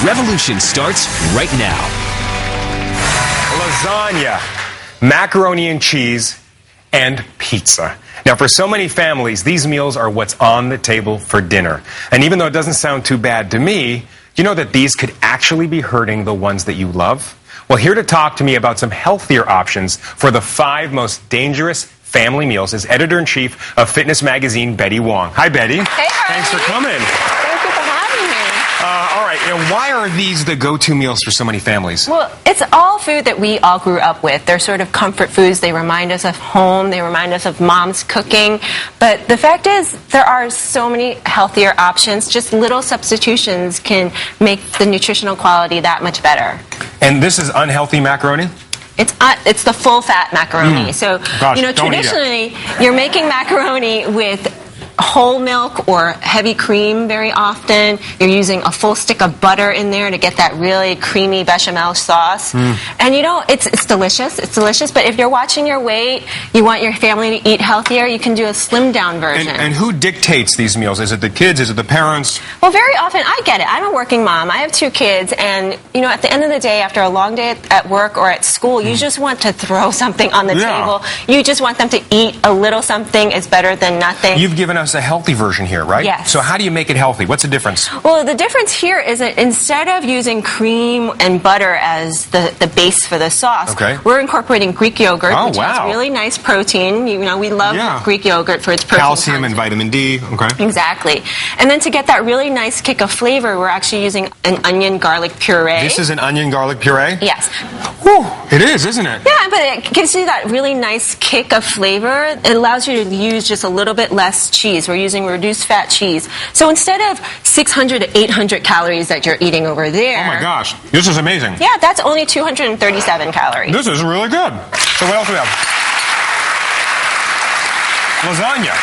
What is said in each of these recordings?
revolution starts right now. Lasagna, macaroni and cheese, and pizza. Now, for so many families, these meals are what's on the table for dinner. And even though it doesn't sound too bad to me, you know that these could actually be hurting the ones that you love? Well, here to talk to me about some healthier options for the 5 most dangerous family meals is editor-in-chief of Fitness Magazine, Betty Wong. Hi, Betty. Hey, Harvey. Thanks for coming. Thank you for having me. All right, why are these the go-to meals for so many families? Well, it's all food that we all grew up with. They're sort of comfort foods. They remind us of home. They remind us of mom's cooking. But the fact is, there are so many healthier options. Just little substitutions can make the nutritional quality that much better. And this is unhealthy macaroni? It's the full-fat macaroni. So, Gosh, traditionally, you're making macaroni with whole milk or heavy cream very often. You're using a full stick of butter in there to get that really creamy bechamel sauce. And it's delicious. It's delicious, but if you're watching your weight, you want your family to eat healthier, you can do a slimmed down version. And who dictates these meals? Is it the kids? Is it the parents? Well, very often, I get it. I'm a working mom. I have 2 kids, and at the end of the day, after a long day at work or at school, you just want to throw something on the table. You just want them to eat a little something. Is better than nothing. You've given us a healthy version here, right? Yes. So how do you make it healthy? What's the difference? Well, the difference here is that instead of using cream and butter as the base for the sauce, we're incorporating Greek yogurt, which has really nice protein. We love Greek yogurt for its protein calcium content. and vitamin D. Okay. Exactly. And then to get that really nice kick of flavor, we're actually using an onion garlic puree. This is an onion garlic puree? Yes. Whew, it is, isn't it? Yeah, but it gives you that really nice kick of flavor. It allows you to use just a little bit less cheese. We're using reduced fat cheese. So instead of 600 to 800 calories that you're eating over there... Oh my gosh, this is amazing. Yeah, that's only 237 calories. This is really good. So what else do we have? Lasagna.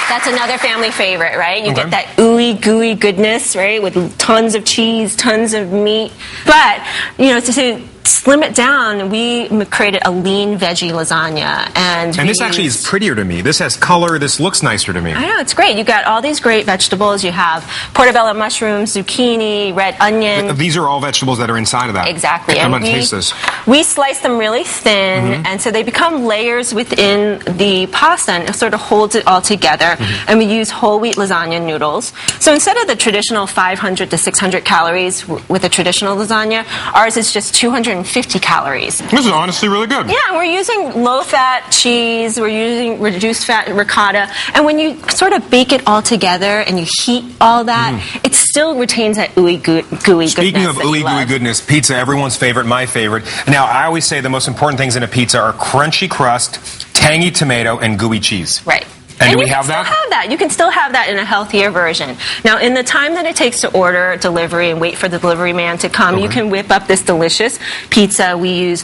That's another family favorite, right? You get that ooey gooey goodness, right, with tons of cheese, tons of meat. But, to slim it down, we created a lean veggie lasagna. And this actually is prettier to me. This has color. This looks nicer to me. I know, it's great. You've got all these great vegetables. You have portobello mushrooms, zucchini, red onion. These are all vegetables that are inside of that. Exactly. I'm going to taste this. We slice them really thin, and so they become layers within the pasta, and it sort of holds it all together. And we use whole wheat lasagna noodles. So instead of the traditional 500 to 600 calories with a traditional lasagna, ours is just 250 calories. This is honestly really good. Yeah, we're using low-fat cheese, we're using reduced-fat ricotta, and when you sort of bake it all together and you heat all that, it still retains that ooey gooey goodness. Speaking of ooey gooey goodness, pizza, everyone's favorite, my favorite. Now, I always say the most important things in a pizza are crunchy crust, tangy tomato, and gooey cheese. Right. And do we have that? You can still have that in a healthier version. Now, in the time that it takes to order delivery and wait for the delivery man to come, you can whip up this delicious pizza. We use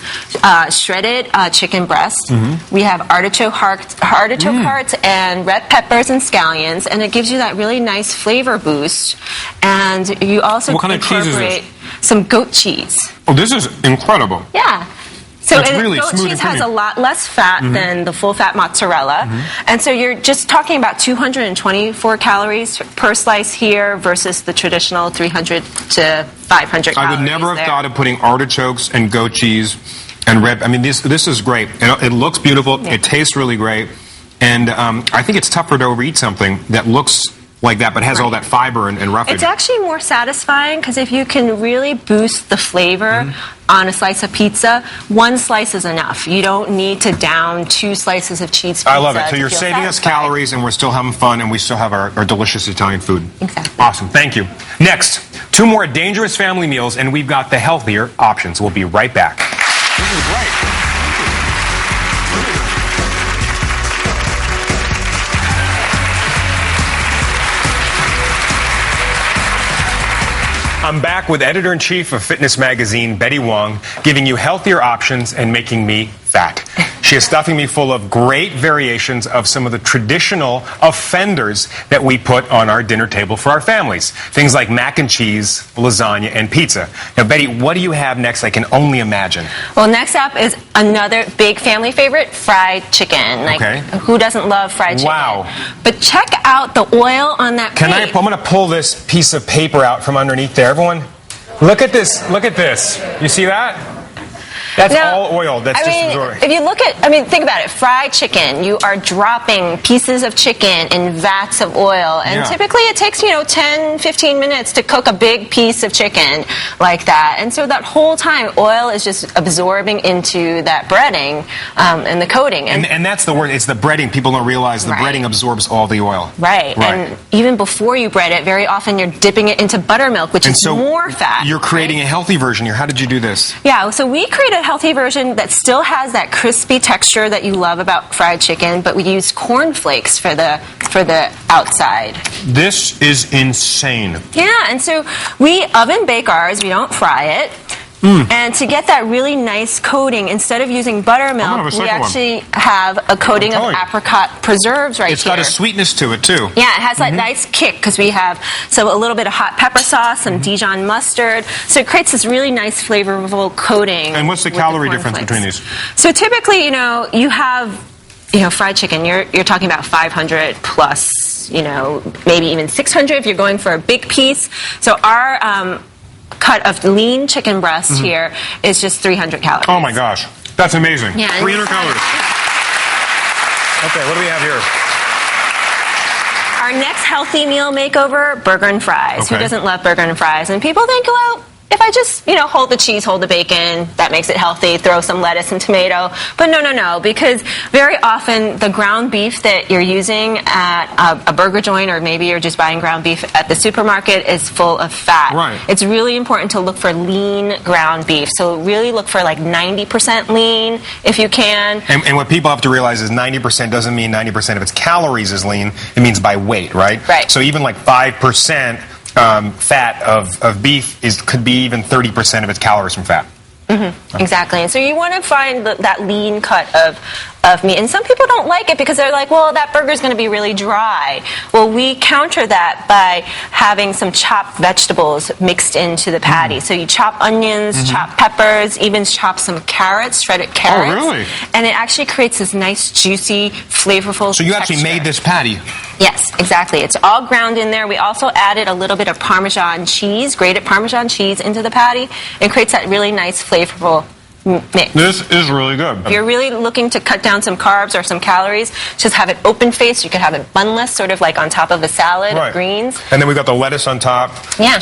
shredded chicken breast. We have artichoke hearts and red peppers and scallions, and it gives you that really nice flavor boost. And you also incorporate some goat cheese. Oh, this is incredible. Yeah. So really goat smooth cheese has a lot less fat than the full-fat mozzarella. And so you're just talking about 224 calories per slice here versus the traditional 300 to 500 calories. I would never have thought of putting artichokes and goat cheese and red. I mean, this is great. It looks beautiful. It tastes really great. And I think it's tougher to overeat something that looks like that, but has all that fiber and roughage. It's actually more satisfying because if you can really boost the flavor on a slice of pizza, 1 slice is enough. You don't need to down 2 slices of cheese pizza. I love it. So you're saving us calories, and we're still having fun, and we still have our delicious Italian food. Exactly. Awesome. Thank you. Next, 2 more dangerous family meals, and we've got the healthier options. We'll be right back. This is great. I'm back with editor-in-chief of Fitness Magazine, Betty Wong, giving you healthier options and making me fat. She is stuffing me full of great variations of some of the traditional offenders that we put on our dinner table for our families. Things like mac and cheese, lasagna, and pizza. Now, Betty, what do you have next? I can only imagine. Well, next up is another big family favorite, fried chicken. Who doesn't love fried chicken? Wow. But check out the oil on that plate. I'm going to pull this piece of paper out from underneath there. Everyone, Look at this. Look at this. You see that? That's all oil. That's absorbing. If you look at, think about it. Fried chicken, you are dropping pieces of chicken in vats of oil. And typically it takes, 10, 15 minutes to cook a big piece of chicken like that. And so that whole time, oil is just absorbing into that breading and the coating. And that's the word. It's the breading. People don't realize the breading absorbs all the oil. Right. And even before you bread it, very often you're dipping it into buttermilk, which is more fat. You're creating a healthy version here. How did you do this? Yeah, so we created a healthy version that still has that crispy texture that you love about fried chicken, but we use corn flakes for the outside. This is insane. Yeah, and so we oven bake ours. We don't fry it. And to get that really nice coating, instead of using buttermilk, we actually have a coating of apricot preserves right here. It's got a sweetness to it, too. Yeah, it has that nice kick because we have a little bit of hot pepper sauce, some Dijon mustard. So it creates this really nice flavorful coating. And what's the calorie difference between these? So typically, you have fried chicken, you're talking about 500 plus, maybe even 600 if you're going for a big piece. So our cut of lean chicken breast here is just 300 calories. Oh my gosh, that's amazing. Yeah, 300 calories. Okay, what do we have here? Our next healthy meal makeover, burger and fries. Okay. Who doesn't love burger and fries? And people think, well, if I just, hold the cheese, hold the bacon, that makes it healthy, throw some lettuce and tomato. But no, because very often the ground beef that you're using at a burger joint, or maybe you're just buying ground beef at the supermarket, is full of fat. Right. It's really important to look for lean ground beef. So really look for like 90% lean if you can. And what people have to realize is 90% doesn't mean 90% of its calories is lean. It means by weight, right? Right. So even like 5% fat of beef could be even 30% of its calories from fat. Exactly. And so you want to find that lean cut of meat. And some people don't like it because they're like, well, that burger's going to be really dry. Well, we counter that by having some chopped vegetables mixed into the patty. So you chop onions, chop peppers, even chop some carrots, shredded carrots. Oh, really? And it actually creates this nice, juicy, flavorful So you actually made this patty? Yes, exactly. It's all ground in there. We also added a little bit of Parmesan cheese, grated Parmesan cheese into the patty. It creates that really nice, flavorful mix. This is really good. If you're really looking to cut down some carbs or some calories, just have it open faced. You could have it bunless, sort of like on top of a salad of greens. And then we got the lettuce on top,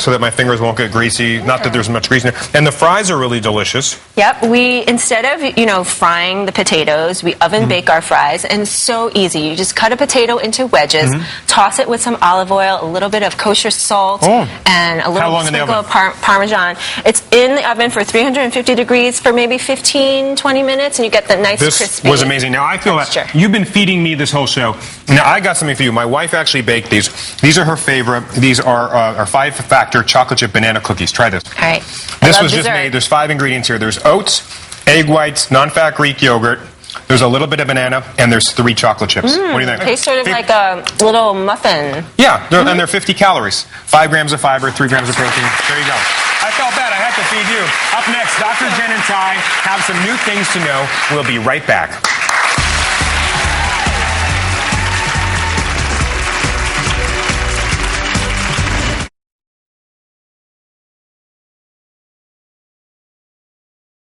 so that my fingers won't get greasy. Not that there's much grease in there. And the fries are really delicious. Yep. We, instead of, frying the potatoes, we oven bake our fries, and it's so easy. You just cut a potato into wedges, toss it with some olive oil, a little bit of kosher salt, and a little sprinkle of Parmesan. It's in the oven for 350 degrees for maybe 15, 20 minutes, and you get the nice crispy. This was amazing. Now, I feel that you've been feeding me this whole show. Now, I got something for you. My wife actually baked these. These are her favorite. These are our 5-factor chocolate chip banana cookies. Try this. All right. This was just made. There's 5 ingredients here. There's oats, egg whites, non-fat Greek yogurt. There's a little bit of banana, and there's 3 chocolate chips. What do you think? Tastes sort of like a little muffin. Yeah, and they're 50 calories. 5 grams of fiber, 3 grams of protein. There you go. I felt bad. I had to feed you. Up next, Dr. Jen and Ty have some new things to know. We'll be right back.